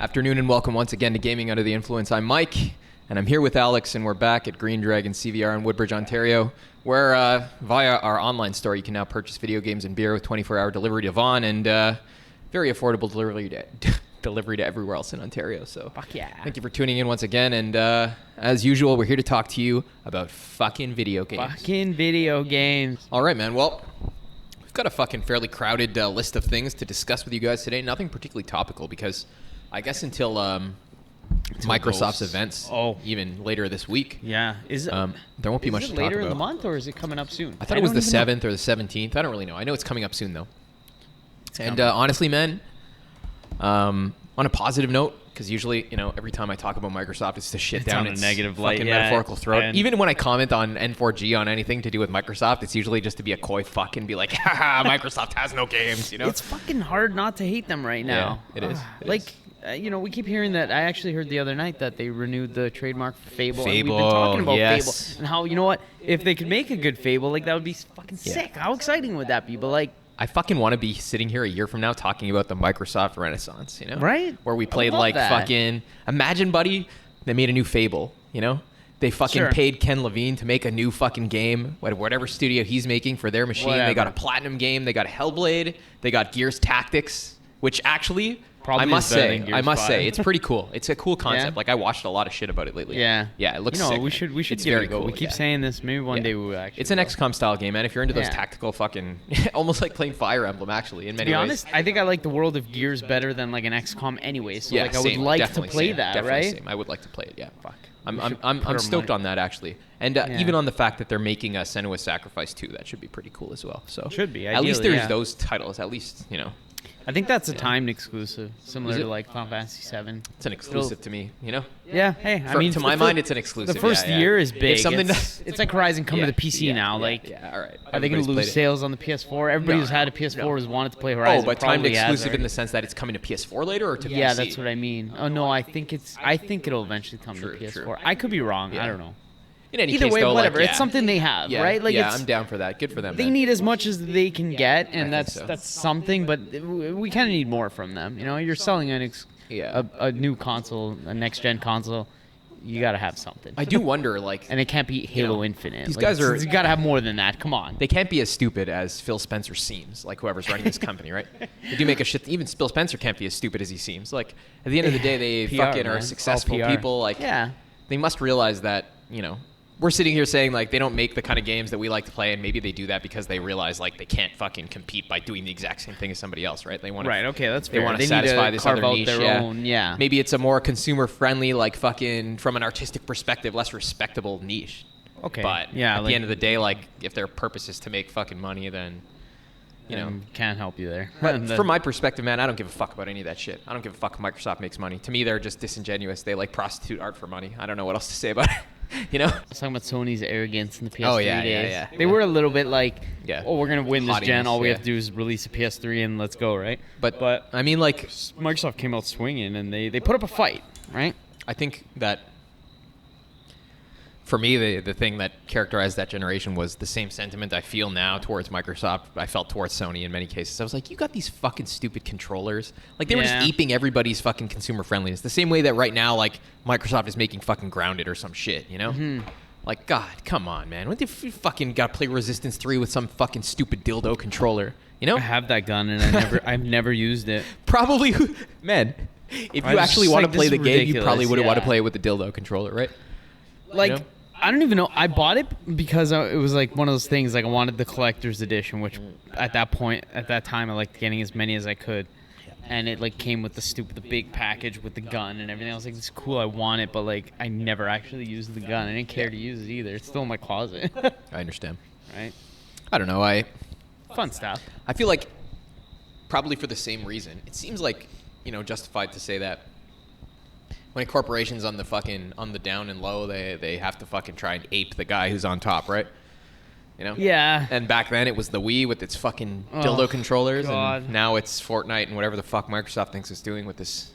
Afternoon and welcome once again to Gaming Under the Influence. I'm Mike, and I'm here with Alex, and we're back at Green Dragon CVR in Woodbridge, Ontario, where via our online store you can now purchase video games and beer with 24-hour delivery to Vaughan and very affordable delivery to everywhere else in Ontario. So fuck yeah. Thank you for tuning in once again, and as usual, we're here to talk to you about fucking video games. Fucking video games. All right, man. Well, we've got a fucking fairly crowded list of things to discuss with you guys today. Nothing particularly topical because I guess until Microsoft's events, even later this week. Yeah, is it? There won't be much to talk about. Later in the month, or is it coming up soon? I thought it was the 7th or the 17th. I don't really know. I know it's coming up soon though. And honestly, man, on a positive note, because usually, you know, every time I talk about Microsoft, it's to shit down its negative light, fucking metaphorical throat. Even when I comment on N4G on anything to do with Microsoft, it's usually just to be a coy fuck and be like, haha, Microsoft has no games, you know? It's fucking hard not to hate them right now. Yeah, it is. You know, we keep hearing that. I actually heard the other night that they renewed the trademark for Fable. Fable, and we've been talking about yes. Fable and how, you know what, if they could make a good Fable, like, that would be fucking sick. How exciting would that be? But, like, I fucking want to be sitting here a year from now talking about the Microsoft Renaissance, you know? Right? Where we played like that. fucking... Imagine, buddy, they made a new Fable, you know? They fucking paid Ken Levine to make a new fucking game, whatever studio he's making for their machine. Whatever. They got a Platinum game. They got a Hellblade. They got Gears Tactics, which actually... I must say, it's pretty cool. It's a cool concept. Yeah? Like, I watched a lot of shit about it lately. Yeah. Yeah, it looks sick. We should it's give very it a go. cool. We keep saying this. Maybe one day we will actually. It's an XCOM style game, man. If you're into those tactical fucking... almost like playing Fire Emblem, actually, in many ways. To be honest, I think I like the world of Gears better than, like, an XCOM anyway. So, like, I would same, like to play that, right? Same. I would like to play it, yeah. Fuck. I'm stoked on that, actually. And even on the fact that they're making Senua's Sacrifice 2, that should be pretty cool as well. So should be. Ideally, at least there's those titles. At least, you know. I think that's a timed exclusive, similar to like Final Fantasy VII. It's an exclusive to me, you know? Yeah, hey, I mean, to my mind, it's an exclusive. The first year is big. It's like Horizon coming to the PC now. Like, all right. Are they going to lose sales on the PS4? Everybody who's had a PS4 has wanted to play Horizon. Oh, but timed exclusive in the sense that it's coming to PS4 later or to PC? Yeah, that's what I mean. Oh no, I think it'll eventually come to PS4. I could be wrong. I don't know. In any Either case, way, though, whatever. Like, it's something they have, right? Like, I'm down for that. Good for them. They need as much as they can get, and that's something. But we kind of need more from them. You know, you're selling a new console, a next gen console. You got to have something. I do wonder, like, and it can't be Halo Infinite. These guys are. You got to have more than that. Come on. They can't be as stupid as Phil Spencer seems. Like whoever's running this company, right? They do make a shit. Even Phil Spencer can't be as stupid as he seems. Like at the end of the day, they fucking are successful people. Like they must realize that, you know. We're sitting here saying, like, they don't make the kind of games that we like to play, and maybe they do that because they realize, like, they can't fucking compete by doing the exact same thing as somebody else, right? They want to, okay, that's fair. They want to satisfy this other niche. Yeah. Maybe it's a more consumer-friendly, like, fucking, from an artistic perspective, less respectable niche. Okay. But at the end of the day, like, if their purpose is to make fucking money, then... You know, can't help you there. But from my perspective, man, I don't give a fuck about any of that shit. I don't give a fuck if Microsoft makes money. To me, they're just disingenuous. They like prostitute art for money. I don't know what else to say about it. You know? I was talking about Sony's arrogance in the PS3 days. Yeah. They were a little bit like, we're going to win this gen. All we have to do is release a PS3 and let's go, right? But I mean, like... Microsoft came out swinging and they put up a fight, right? I think that... For me, the thing that characterized that generation was the same sentiment I feel now towards Microsoft. I felt towards Sony in many cases. I was like, you got these fucking stupid controllers. Like, they were just aping everybody's fucking consumer friendliness. The same way that right now, like, Microsoft is making fucking Grounded or some shit, you know? Mm-hmm. Like, God, come on, man. What if you fucking got to play Resistance 3 with some fucking stupid dildo controller, you know? I have that gun, and I've never used it. Probably, man, if you actually want to play the game, you probably wouldn't want to play it with the dildo controller, right? Like... You know? I don't even know. I bought it because it was like one of those things. Like I wanted the collector's edition, which at that time, I liked getting as many as I could. And it like came with the big package with the gun and everything. I was like, "This is cool. I want it," but like I never actually used the gun. I didn't care to use it either. It's still in my closet. I understand. Right? I don't know. Fun stuff. I feel like probably for the same reason. It seems like, you know, justified to say that. When corporations on the down and low, they have to fucking try and ape the guy who's on top, right? You know? Yeah. And back then it was the Wii with its fucking dildo controllers, and now it's Fortnite and whatever the fuck Microsoft thinks it's doing with this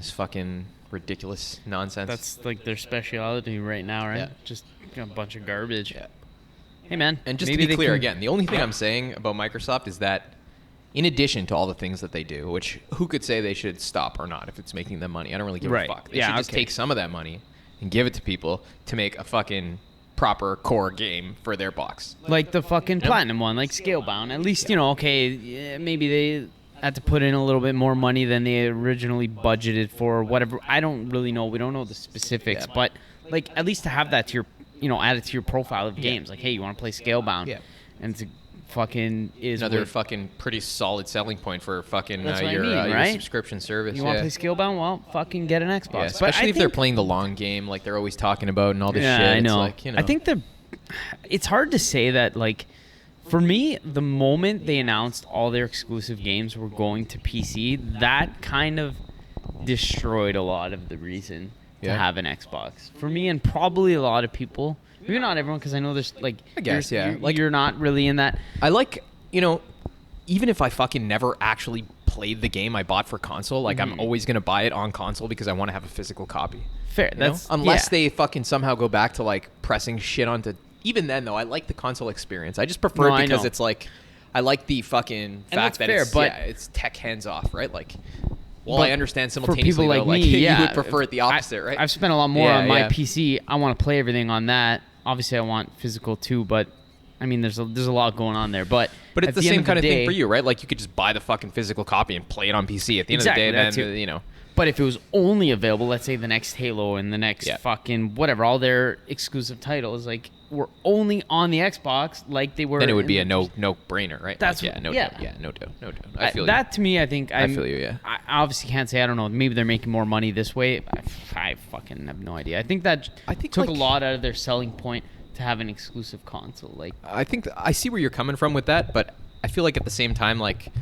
fucking ridiculous nonsense. That's like their specialty right now, right? Yeah. Just a bunch of garbage. Yeah. Hey man. And just to be clear again, the only thing I'm saying about Microsoft is that in addition to all the things that they do, which who could say they should stop or not if it's making them money? I don't really give a fuck. They should just take some of that money and give it to people to make a fucking proper core game for their box. Like the fucking Platinum one, like Scalebound. At least, okay, maybe they had to put in a little bit more money than they originally budgeted for, whatever. I don't really know. We don't know the specifics, but like at least to have that to your, add it to your profile of games. Like, hey, you want to play Scalebound? Yeah. And it's fucking is another fucking pretty solid selling point for fucking your right? subscription service. You want to play Scalebound? Well, fucking get an Xbox. Yeah, especially if they're playing the long game, like they're always talking about and all this shit. I know. It's like, I think it's hard to say that, like, for me, the moment they announced all their exclusive games were going to PC, that kind of destroyed a lot of the reason to have an Xbox. For me and probably a lot of people. Maybe not everyone, because I know there's, like... I guess, you're not really in that... I like, even if I fucking never actually played the game I bought for console, like, I'm always going to buy it on console because I want to have a physical copy. Fair. Unless they fucking somehow go back to, like, pressing shit onto... Even then, though, I like the console experience. I just prefer it because it's, like... I like the fucking fact that it's tech hands-off, right? Like... Well, I understand simultaneously, for people like me, you would prefer it the opposite, right? I've spent a lot more on my PC. I want to play everything on that. Obviously, I want physical too, but I mean, there's a lot going on there. But it's the same kind of thing for you, right? Like, you could just buy the fucking physical copy and play it on PC. At the end of the day, then, But if it was only available, let's say the next Halo and the next fucking whatever, all their exclusive titles, like, were only on the Xbox, like they were. Then it would be a no-brainer, right? That's no doubt. I feel you. That to me, I think I feel you. Yeah. I obviously can't say. I don't know. Maybe they're making more money this way. I fucking have no idea. I think took a lot out of their selling point to have an exclusive console. Like, I think I see where you're coming from with that, but I feel like at the same time, like,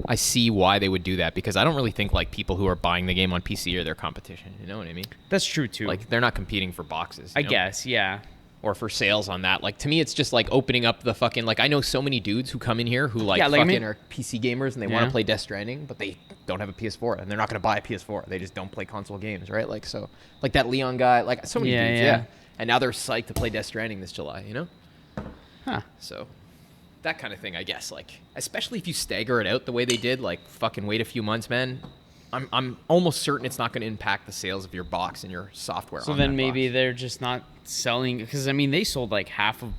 I see why they would do that, because I don't really think like people who are buying the game on PC are their competition. You know what I mean? That's true too. Like, they're not competing for boxes. I guess, yeah. Or for sales on that. Like, to me, it's just like opening up the fucking, like, I know so many dudes who come in here who like fucking are PC gamers and they want to play Death Stranding, but they don't have a PS4 and they're not going to buy a PS4. They just don't play console games, right? Like, so like that Leon guy, like so many dudes, and now they're psyched to play Death Stranding this July, Huh. So that kind of thing, I guess, like, especially if you stagger it out the way they did, like, fucking wait a few months, man. I'm almost certain it's not going to impact the sales of your box and your software. So then maybe they're just not selling, because I mean they sold like half of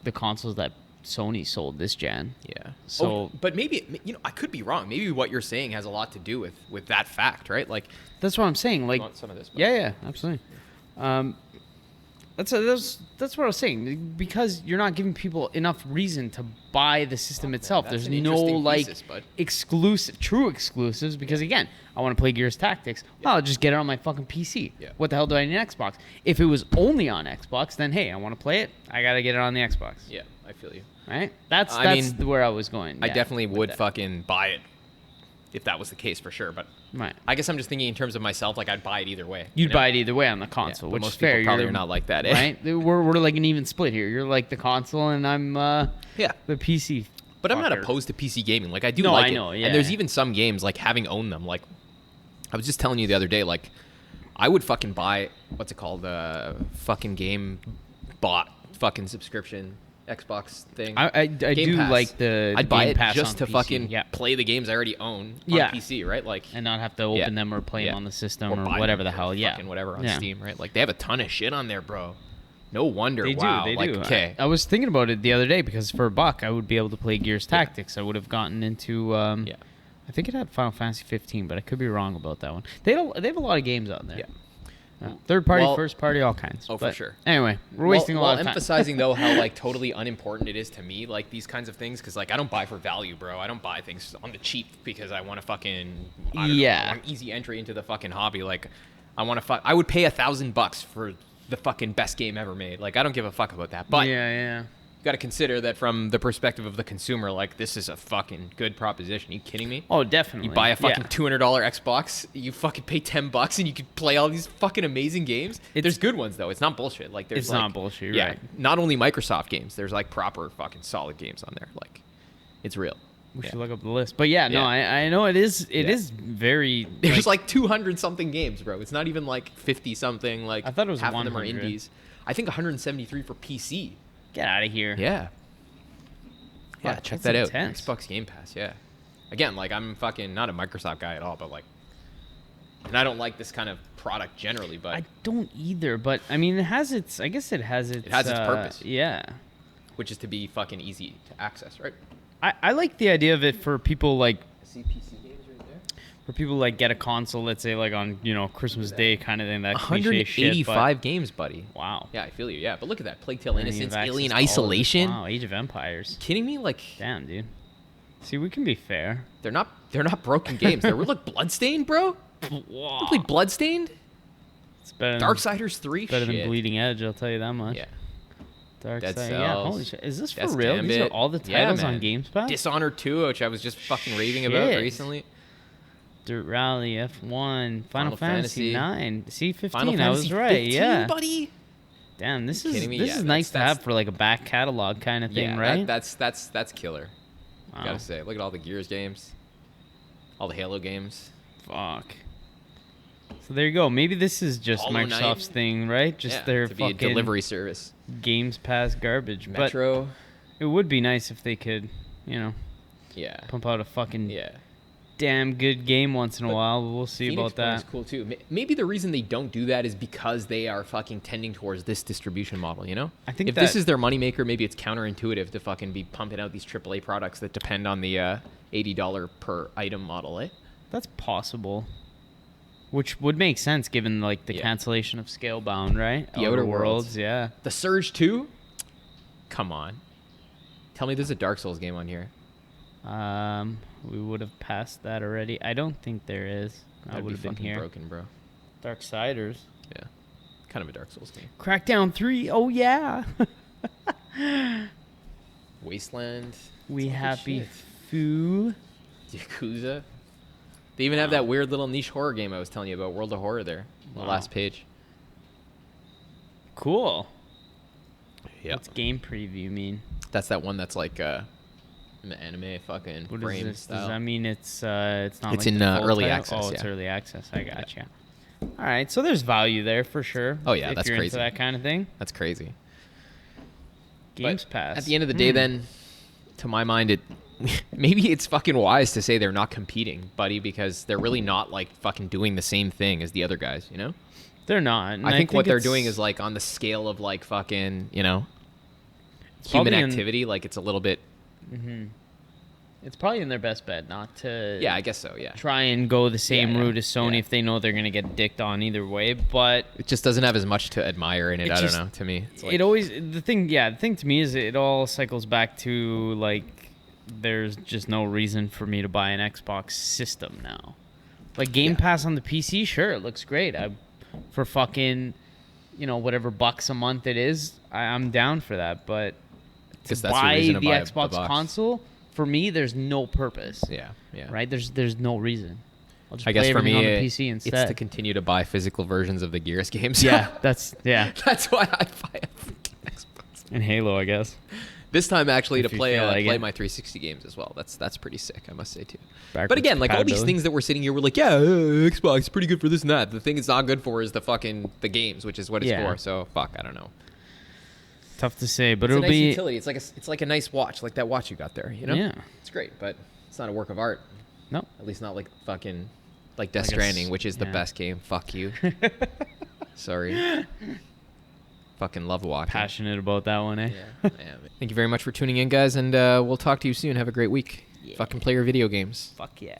the consoles that Sony sold this gen. Yeah. So, but maybe I could be wrong. Maybe what you're saying has a lot to do with that fact, right? Like, that's what I'm saying. Like, some of this. Yeah, absolutely. That's what I was saying, because you're not giving people enough reason to buy the system itself. There's no like true exclusives, because again, I want to play Gears Tactics. Well, I'll just get it on my fucking PC. Yeah. What the hell do I need an Xbox? If it was only on Xbox, then hey, I want to play it. I gotta get it on the Xbox. Yeah, I feel you. Right? That's where I was going. I definitely would fucking buy it if that was the case, for sure. But right. I guess I'm just thinking in terms of myself, like, I'd buy it either way. You'd buy it either way on the console, which most is fair. People probably are not like that, right? We're like an even split here. You're like the console, and I'm the PC. But I'm not opposed to PC gaming. Like, I do like it. I know, yeah. And there's even some games, like, having owned them. Like, I was just telling you the other day, like, I would fucking buy, what's it called, fucking game bot fucking subscription Xbox thing. I do Pass. like the I'd buy Game it Pass just to PC. fucking play the games I already own on PC, right? Like, and not have to open them or play them on the system or whatever the hell. Fucking whatever on Steam, right? Like, they have a ton of shit on there, bro. No wonder. They do. Okay. I was thinking about it the other day, because for $1 I would be able to play Gears Tactics. I would have gotten into I think it had Final Fantasy 15, but I could be wrong about that one. They have a lot of games out there. Yeah. Third party, first party, all kinds. Oh, for sure. Anyway, we're wasting a lot of time. Emphasizing, though, how, like, totally unimportant it is to me, like, these kinds of things, because, like, I don't buy for value, bro. I don't buy things on the cheap because I want to fucking, I want easy entry into the fucking hobby. Like, I would pay $1,000 for the fucking best game ever made. Like, I don't give a fuck about that. But you got to consider that from the perspective of the consumer, like, this is a fucking good proposition. Are you kidding me? Oh, definitely. You buy a fucking $200 Xbox, you fucking pay $10, and you can play all these fucking amazing games. There's good ones, though. It's not bullshit. Like, there's not bullshit, right? Not only Microsoft games. There's, like, proper fucking solid games on there. Like, it's real. We should look up the list. But I know it is very. There's like 200 something games, bro. It's not even like 50 something. Like, I thought it was half 100. of them are indies. I think 173 for PC. Get out of here. Yeah. check That's that intense. out. Xbox Game Pass, yeah. Again, like, I'm fucking not a Microsoft guy at all, but like, and I don't like this kind of product generally, but I don't either, but I mean, it has its. I guess it has its. It has its purpose. Yeah. which is to be fucking easy to access, right? I like the idea of it for people like. I see PC games right there. For people like get a console, let's say like on Christmas Day kind of thing. That cliche shit. 185 games, buddy. Wow. Yeah, I feel you. Yeah, but look at that: Plague Tale And you Innocence, have access Alien to all of it. Isolation. Wow, Age of Empires. Kidding me? Like, Damn, dude. See, we can be fair. they're not broken games. They're look Bloodstained, bro. Wow. You played Bloodstained? It's better. Darksiders 3. Better Shit. than Bleeding Edge, I'll tell you that much. Yeah. Dark Dead Side. Yeah. Cells. Holy shit. Is this for Death's real? These are Gambit. all the Yeah, titles on man. Games Pass? Dishonored 2, which I was just fucking raving about Shit. recently. Dirt Rally, F1, Final Fantasy 9, C15. Final I Fantasy was right. 15, Yeah. buddy. Damn, this is kidding me? this Yeah, is nice to that's- have for like a back catalog kind of thing, Yeah, right? that's killer. Wow. Gotta say, look at all the Gears games, all the Halo games. Fuck. So there you go. Maybe this is just Hollow Knight. Microsoft's thing, right? Just Yeah, their to be a fucking delivery service. Games Pass garbage. Metro. But it would be nice if they could, Yeah. pump out a fucking Yeah. damn good game once in a But while. But we'll see Phoenix about Point that. is cool too. Maybe the reason they don't do that is because they are fucking tending towards this distribution model. I think if this that- is their moneymaker, maybe it's counterintuitive to fucking be pumping out these AAA products that depend on the $80 per item model, eh? That's possible. Which would make sense given like the Yeah. cancellation of Scalebound, right? The Outer Worlds. yeah. The Surge 2? Come on. Tell me there's a Dark Souls game on here. We would have passed that already. I don't think there is. I That'd would be have been fucking here. broken, bro. Darksiders. Yeah. Kind of a Dark Souls game. Crackdown 3. Oh yeah. Wasteland. We It's all good happy shit. foo. Yakuza. They even have that weird little niche horror game I was telling you about, World of Horror there. On the Wow. last page. Cool. Yeah. What's game preview mean? That's that one that's like an anime fucking What is frame this? style. Does that mean it's not? It's like in, the full early title? access, Oh, it's yeah. early access. I gotcha. All right, so there's value there for sure. Oh, yeah, if that's you're crazy. into that kind of thing. That's crazy. Games But Pass. At the end of the day, then, to my mind, it maybe it's fucking wise to say they're not competing, buddy, because they're really not like fucking doing the same thing as the other guys, you know? They're not. and I think what they're it's- doing is like on the scale of like fucking, human probably in- activity, like it's a little bit. It's probably in their best bet not to. Yeah, I guess so. Yeah, Try and go the same Yeah, route as Sony yeah. if they know they're gonna get dicked on either way. But it just doesn't have as much to admire in it. It I just- don't know. To me, it's like, it always the thing to me is it all cycles back to like there's just no reason for me to buy an Xbox system now. Like Game Pass on the PC, sure, it looks great. For fucking whatever bucks a month it is, I'm down for that. But to 'Cause that's the buy reason to the buy a Xbox box. console, for me, there's no purpose. yeah. Right? There's no reason. I'll just I guess play for everything me, on the PC it's instead. to continue to buy physical versions of the Gears games. yeah, that's That's why I buy a freaking Xbox. And Halo, I guess. This time, actually, If to you play feel like play it. my 360 games as well. That's pretty sick, I must say too. Backwards But again, like all these compatibility. things that we're sitting here, we're like, yeah, Xbox is pretty good for this and that. The thing it's not good for is the games, which is what it's Yeah. for. So fuck, I don't know. Tough to say, but It's a it'll nice be utility. It's like a nice watch, like that watch you got there. You know? Yeah. It's great, but it's not a work of art. no. At least not like fucking like Death Like a Stranding, s- which is the yeah. best game. Fuck you. Sorry. Fucking love watching. Passionate about that one, eh? Yeah. Thank you very much for tuning in, guys, and we'll talk to you soon. Have a great week. Yeah. Fucking play your video games. Fuck yeah.